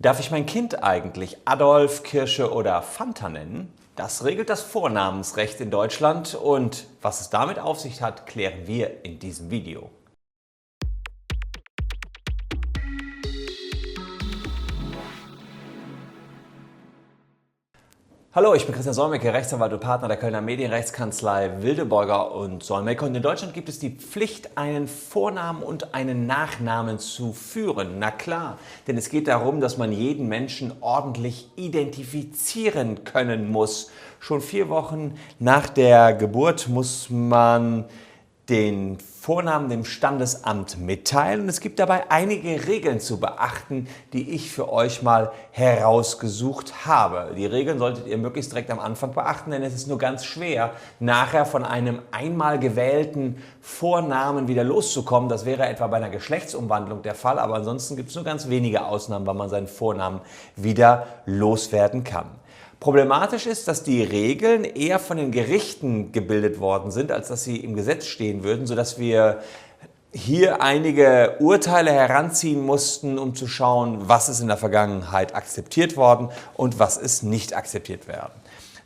Darf ich mein Kind eigentlich Adolf, Kirsche oder Fanta nennen? Das regelt das Vornamensrecht in Deutschland und was es damit auf sich hat, klären wir in diesem Video. Hallo, ich bin Christian Solmecke, Rechtsanwalt und Partner der Kölner Medienrechtskanzlei Wildeborger und Solmecke. Und in Deutschland gibt es die Pflicht, einen Vornamen und einen Nachnamen zu führen. Na klar, denn es geht darum, dass man jeden Menschen ordentlich identifizieren können muss. Schon 4 Wochen nach der Geburt muss man den Vornamen dem Standesamt mitteilen. Und es gibt dabei einige Regeln zu beachten, die ich für euch mal herausgesucht habe. Die Regeln solltet ihr möglichst direkt am Anfang beachten, denn es ist nur ganz schwer, nachher von einem einmal gewählten Vornamen wieder loszukommen. Das wäre etwa bei einer Geschlechtsumwandlung der Fall, aber ansonsten gibt es nur ganz wenige Ausnahmen, wann man seinen Vornamen wieder loswerden kann. Problematisch ist, dass die Regeln eher von den Gerichten gebildet worden sind, als dass sie im Gesetz stehen würden, sodass wir hier einige Urteile heranziehen mussten, um zu schauen, was ist in der Vergangenheit akzeptiert worden und was ist nicht akzeptiert worden.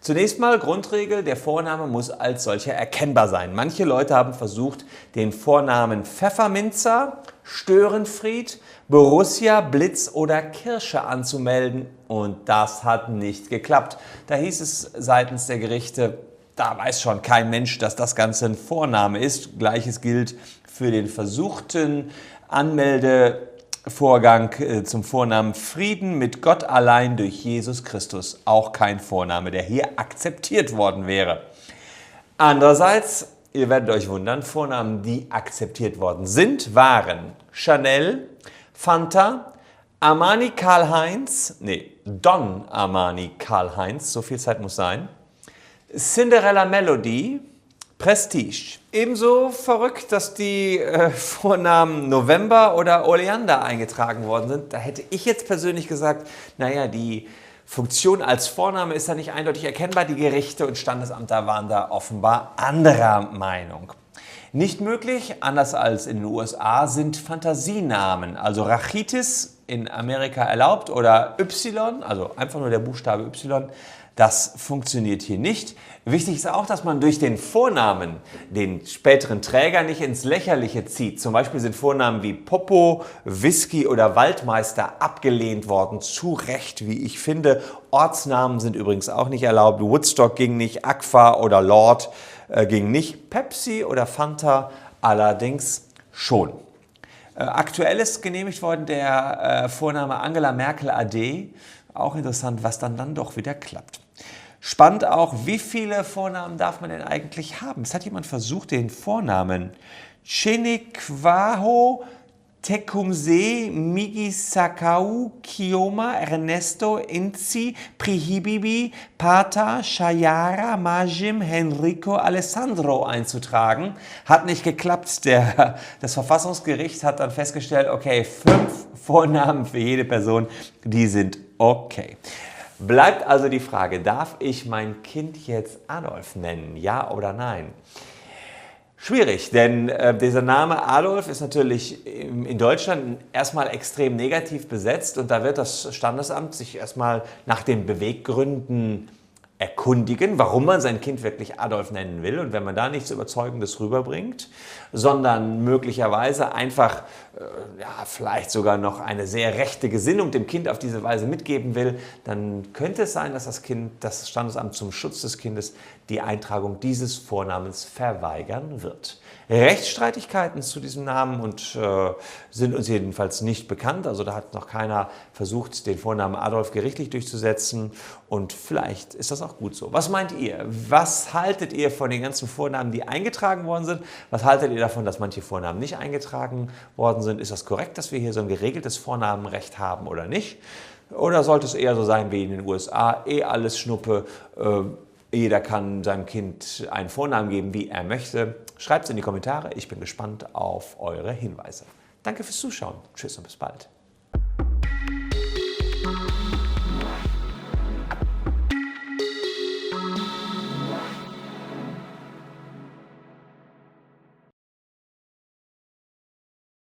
Zunächst mal Grundregel, der Vorname muss als solcher erkennbar sein. Manche Leute haben versucht, den Vornamen Pfefferminzer, Störenfried, Borussia, Blitz oder Kirsche anzumelden und das hat nicht geklappt. Da hieß es seitens der Gerichte, da weiß schon kein Mensch, dass das Ganze ein Vorname ist. Gleiches gilt für den versuchten Anmeldevorgang zum Vornamen Frieden mit Gott allein durch Jesus Christus. Auch kein Vorname, der hier akzeptiert worden wäre. Andererseits, ihr werdet euch wundern, Vornamen, die akzeptiert worden sind, waren Chanel, Fanta, Armani Karl-Heinz, Don Armani Karl-Heinz, so viel Zeit muss sein, Cinderella Melody, Prestige. Ebenso verrückt, dass die Vornamen November oder Oleander eingetragen worden sind. Da hätte ich jetzt persönlich gesagt, naja, die Funktion als Vorname ist da nicht eindeutig erkennbar. Die Gerichte und Standesämter waren da offenbar anderer Meinung. Nicht möglich, anders als in den USA, sind Fantasienamen, also Rachitis in Amerika erlaubt oder Y, also einfach nur der Buchstabe Y, das funktioniert hier nicht. Wichtig ist auch, dass man durch den Vornamen den späteren Träger nicht ins Lächerliche zieht. Zum Beispiel sind Vornamen wie Popo, Whisky oder Waldmeister abgelehnt worden. Zu Recht, wie ich finde. Ortsnamen sind übrigens auch nicht erlaubt. Woodstock ging nicht, Agfa oder Lord ging nicht. Pepsi oder Fanta allerdings schon. Aktuell ist genehmigt worden der Vorname Angela Merkel AD. Auch interessant, was dann doch wieder klappt. Spannend auch, wie viele Vornamen darf man denn eigentlich haben? Es hat jemand versucht, den Vornamen Chenikwaho Tecumseh Migisakau Kioma Ernesto Inzi Prihibibi Pata Shayara Majim Henrico Alessandro einzutragen. Hat nicht geklappt. Das Verfassungsgericht hat dann festgestellt, okay, 5 Vornamen für jede Person, die sind okay. Bleibt also die Frage, darf ich mein Kind jetzt Adolf nennen, ja oder nein? Schwierig, denn dieser Name Adolf ist natürlich in Deutschland erstmal extrem negativ besetzt und da wird das Standesamt sich erstmal nach den Beweggründen erkundigen, warum man sein Kind wirklich Adolf nennen will. Und wenn man da nichts Überzeugendes rüberbringt, sondern möglicherweise einfach vielleicht sogar noch eine sehr rechte Gesinnung dem Kind auf diese Weise mitgeben will, dann könnte es sein, dass das Standesamt zum Schutz des Kindes die Eintragung dieses Vornamens verweigern wird. Rechtsstreitigkeiten zu diesem Namen sind uns jedenfalls nicht bekannt. Also da hat noch keiner versucht, den Vornamen Adolf gerichtlich durchzusetzen und vielleicht ist das auch gut so. Was meint ihr? Was haltet ihr von den ganzen Vornamen, die eingetragen worden sind? Was haltet ihr davon, dass manche Vornamen nicht eingetragen worden sind? Ist das korrekt, dass wir hier so ein geregeltes Vornamenrecht haben oder nicht? Oder sollte es eher so sein wie in den USA, alles Schnuppe, jeder kann seinem Kind einen Vornamen geben, wie er möchte? Schreibt es in die Kommentare, ich bin gespannt auf eure Hinweise. Danke fürs Zuschauen, tschüss und bis bald.